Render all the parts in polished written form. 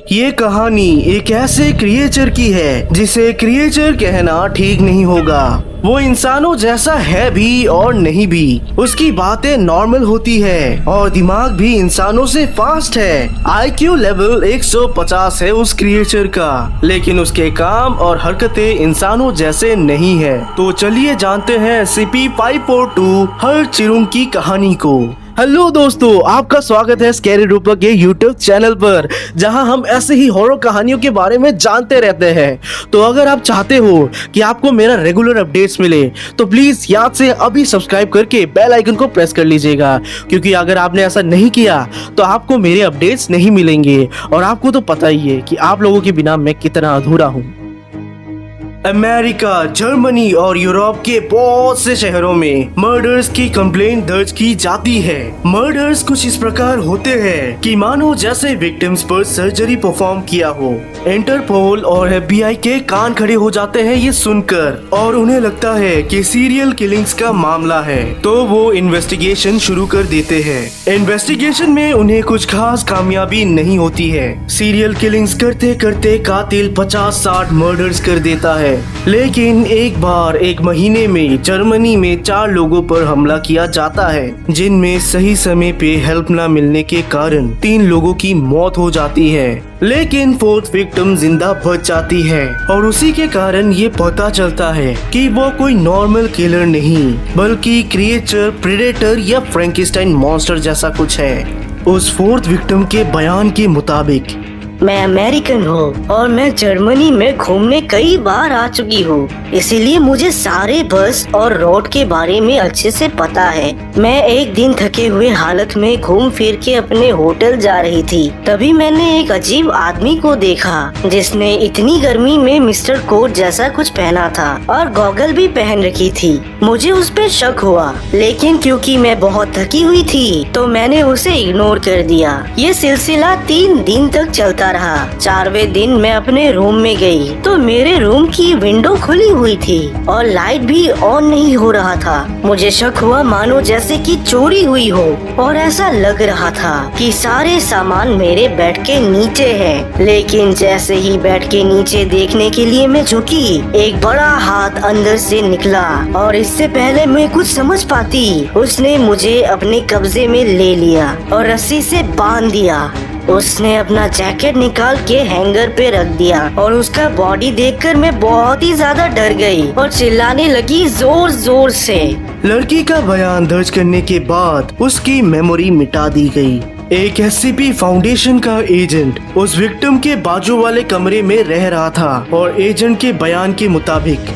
ये कहानी एक ऐसे क्रिएचर की है जिसे क्रिएचर कहना ठीक नहीं होगा। वो इंसानों जैसा है भी और नहीं भी। उसकी बातें नॉर्मल होती है और दिमाग भी इंसानों से फास्ट है। IQ लेवल 150 है उस क्रिएचर का, लेकिन उसके काम और हरकतें इंसानों जैसे नहीं है। तो चलिए जानते हैं SCP-542 हर चिरुंग की कहानी को। हेलो दोस्तों, आपका स्वागत है स्कैरी रूपक के यूट्यूब चैनल पर, जहां हम ऐसे ही हॉरर कहानियों के बारे में जानते रहते हैं। तो अगर आप चाहते हो कि आपको मेरा रेगुलर अपडेट्स मिले तो प्लीज याद से अभी सब्सक्राइब करके बेल आइकन को प्रेस कर लीजिएगा, क्योंकि अगर आपने ऐसा नहीं किया तो आपको मेरे अपडेट्स नहीं मिलेंगे। और आपको तो पता ही है कि आप लोगों के बिना मैं कितना अधूरा हूँ। अमेरिका, जर्मनी और यूरोप के बहुत से शहरों में मर्डर्स की कंप्लेंट दर्ज की जाती है। मर्डर्स कुछ इस प्रकार होते हैं कि मानो जैसे विक्टिम्स पर सर्जरी परफॉर्म किया हो। इंटरपोल और FBI के कान खड़े हो जाते हैं ये सुनकर, और उन्हें लगता है कि सीरियल किलिंग्स का मामला है, तो वो इन्वेस्टिगेशन शुरू कर देते हैं। इन्वेस्टिगेशन में उन्हें कुछ खास कामयाबी नहीं होती है। सीरियल किलिंग्स करते करते कातिल 50-60 मर्डर्स कर देता है। लेकिन एक बार एक महीने में जर्मनी में 4 लोगों पर हमला किया जाता है, जिनमें सही समय पे हेल्प न मिलने के कारण 3 लोगों की मौत हो जाती है। लेकिन 4th विक्टिम जिंदा बच जाती है, और उसी के कारण ये पता चलता है कि वो कोई नॉर्मल किलर नहीं बल्कि क्रिएचर, प्रेडेटर या फ्रैंकेस्टाइन मॉन्स्टर जैसा कुछ है। उस 4th विक्टिम के बयान के मुताबिक, मैं अमेरिकन हूँ और मैं जर्मनी में घूमने कई बार आ चुकी हूँ, इसीलिए मुझे सारे बस और रोड के बारे में अच्छे से पता है। मैं एक दिन थके हुए हालत में घूम फिर के अपने होटल जा रही थी, तभी मैंने एक अजीब आदमी को देखा जिसने इतनी गर्मी में मिस्टर कोट जैसा कुछ पहना था और गॉगल भी पहन रखी थी। मुझे उस पे शक हुआ, लेकिन क्योंकि मैं बहुत थकी हुई थी तो मैंने उसे इग्नोर कर दिया। ये सिलसिला 3 दिन तक चलता रहा। 4वें दिन मैं अपने रूम में गई तो मेरे रूम की विंडो खुली हुई थी और लाइट भी ऑन नहीं हो रहा था। मुझे शक हुआ मानो जैसे कि चोरी हुई हो, और ऐसा लग रहा था कि सारे सामान मेरे बेड के नीचे है। लेकिन जैसे ही बेड के नीचे देखने के लिए मैं झुकी, एक बड़ा हाथ अंदर से निकला और इससे पहले मैं कुछ समझ पाती, उसने मुझे अपने कब्जे में ले लिया और रस्सी से बांध दिया। उसने अपना जैकेट निकाल के हैंगर पे रख दिया और उसका बॉडी देखकर मैं बहुत ही ज्यादा डर गई और चिल्लाने लगी जोर जोर से। लड़की का बयान दर्ज करने के बाद उसकी मेमोरी मिटा दी गई। एक SCP फाउंडेशन का एजेंट उस विक्टिम के बाजू वाले कमरे में रह रहा था, और एजेंट के बयान के मुताबिक,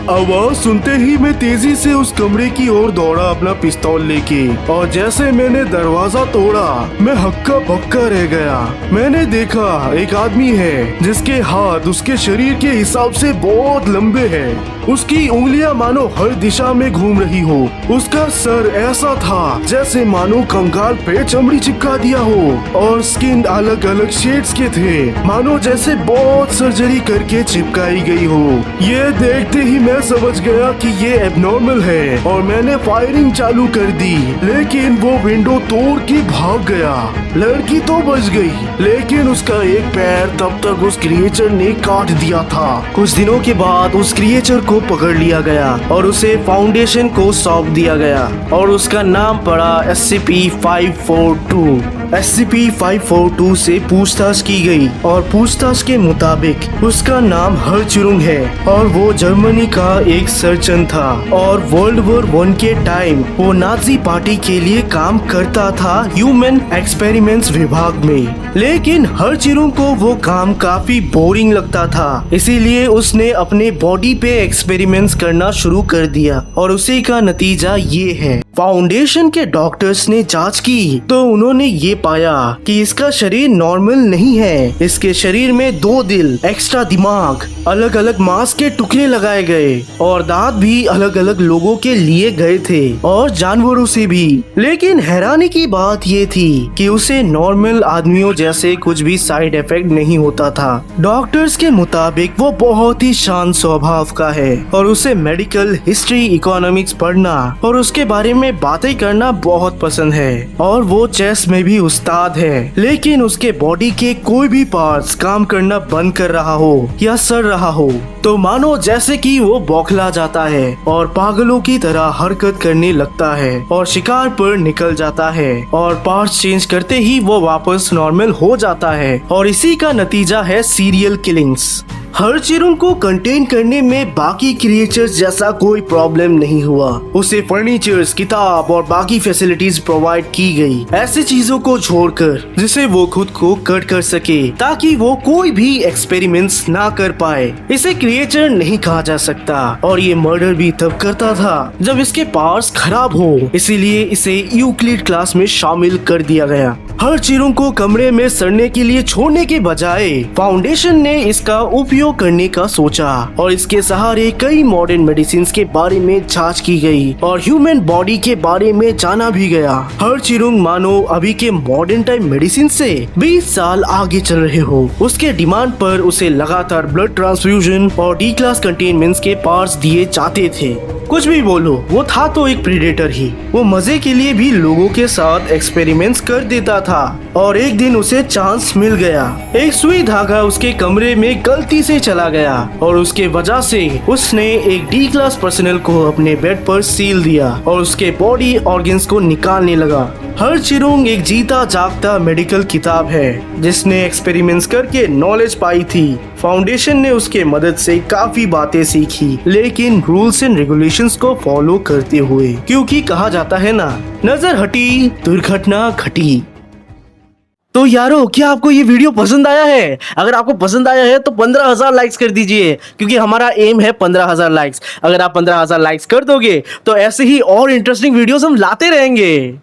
आवाज सुनते ही मैं तेजी से उस कमरे की ओर दौड़ा अपना पिस्तौल लेके, और जैसे मैंने दरवाजा तोड़ा मैं हक्का बक्का रह गया। मैंने देखा एक आदमी है जिसके हाथ उसके शरीर के हिसाब से बहुत लंबे हैं। उसकी उंगलियां मानो हर दिशा में घूम रही हो। उसका सर ऐसा था जैसे मानो कंकाल पे चमड़ी चिपका दिया हो, और स्किन अलग अलग शेड्स के थे, मानो जैसे बहुत सर्जरी करके चिपकाई गई हो। ये देखते ही मैं समझ गया कि ये एबनॉर्मल है, और मैंने फायरिंग चालू कर दी, लेकिन वो विंडो तोड़ के भाग गया। लड़की तो बच गई, लेकिन उसका एक पैर तब तक उस क्रिएचर ने काट दिया था। कुछ दिनों के बाद उस क्रिएचर को पकड़ लिया गया और उसे फाउंडेशन को सौंप दिया गया, और उसका नाम पड़ा SCP-542। SCP-542 से पूछताछ की गई, और पूछताछ के मुताबिक उसका नाम हर चिरुंग है, और वो जर्मनी का एक सर्जन था, और वर्ल्ड वॉर 1 के टाइम वो नाजी पार्टी के लिए काम करता था ह्यूमन एक्सपेरिमेंट्स विभाग में। लेकिन हर चिरुंग को वो काम काफी बोरिंग लगता था, इसीलिए उसने अपने बॉडी पे एक्सपेरिमेंट्स करना शुरू कर दिया, और उसी का नतीजा ये है। फाउंडेशन के डॉक्टर्स ने जांच की तो उन्होंने ये पाया कि इसका शरीर नॉर्मल नहीं है। इसके शरीर में 2 दिल, एक्स्ट्रा दिमाग, अलग अलग मांस के टुकड़े लगाए गए, और दांत भी अलग अलग लोगों के लिए गए थे, और जानवरों से भी। लेकिन हैरानी की बात ये थी कि उसे नॉर्मल आदमियों जैसे कुछ भी साइड इफेक्ट नहीं होता था। डॉक्टर्स के मुताबिक वो बहुत ही शांत स्वभाव का है, और उसे मेडिकल, हिस्ट्री, इकोनॉमिक्स पढ़ना और उसके बारे में बातें करना बहुत पसंद है, और वो चेस में भी उस्ताद है, लेकिन उसके बॉडी के कोई भी पार्ट्स काम करना बंद कर रहा हो या सड़ रहा हो तो मानो जैसे कि वो बौखला जाता है और पागलों की तरह हरकत करने लगता है और शिकार पर निकल जाता है और पार्ट्स चेंज करते ही वो वापस नॉर्मल हो जाता है और इसी का नतीजा है सीरियल किलिंग्स। हरचिरुंग को कंटेन करने में बाकी क्रिएचर्स जैसा कोई प्रॉब्लम नहीं हुआ। उसे फर्नीचर्स, किताब और बाकी फैसिलिटीज प्रोवाइड की गई, ऐसी चीजों को छोड़कर जिसे वो खुद को कट कर सके ताकि वो कोई भी एक्सपेरिमेंट्स ना कर पाए। इसे क्रिएचर नहीं कहा जा सकता और ये मर्डर भी तब करता था जब इसके पार्ट्स खराब हो, इसीलिए इसे यूक्लिड क्लास में शामिल कर दिया गया। हरचिरुंग को कमरे में सड़ने के लिए छोड़ने के बजाय फाउंडेशन ने इसका उपयोग करने का सोचा और इसके सहारे कई मॉडर्न मेडिसिन के बारे में जांच की गई और ह्यूमन बॉडी के बारे में जाना भी गया। हरचिरुंग मानो अभी के मॉडर्न टाइम मेडिसिन से 20 साल आगे चल रहे हो। उसके डिमांड पर उसे लगातार ब्लड ट्रांसफ्यूजन और डी क्लास कंटेनमेंट्स के पार्ट्स दिए जाते थे। कुछ भी बोलो, वो था तो एक प्रेडेटर ही। वो मजे के लिए भी लोगों के साथ एक्सपेरिमेंट्स कर देता था और एक दिन उसे चांस मिल गया। एक सुई धागा उसके कमरे में गलती से चला गया और उसके वजह से उसने एक डी क्लास पर्सनल को अपने बेड पर सील दिया और उसके बॉडी ऑर्गन्स को निकालने लगा। हरचिरुंग एक जीता जागता मेडिकल किताब है जिसने एक्सपेरिमेंट्स करके नॉलेज पाई थी। फाउंडेशन ने उसके मदद से काफी बातें सीखी, लेकिन रूल्स एंड रेगुलेशंस को फॉलो करते हुए, क्योंकि कहा जाता है ना, नजर हटी दुर्घटना घटी। तो यारो, क्या आपको ये वीडियो पसंद आया है? अगर आपको पसंद आया है तो 15,000 लाइक्स कर दीजिए, क्योंकि हमारा एम है 15,000 लाइक्स। अगर आप 15,000 लाइक्स कर दोगे तो ऐसे ही और इंटरेस्टिंग वीडियोस हम लाते रहेंगे।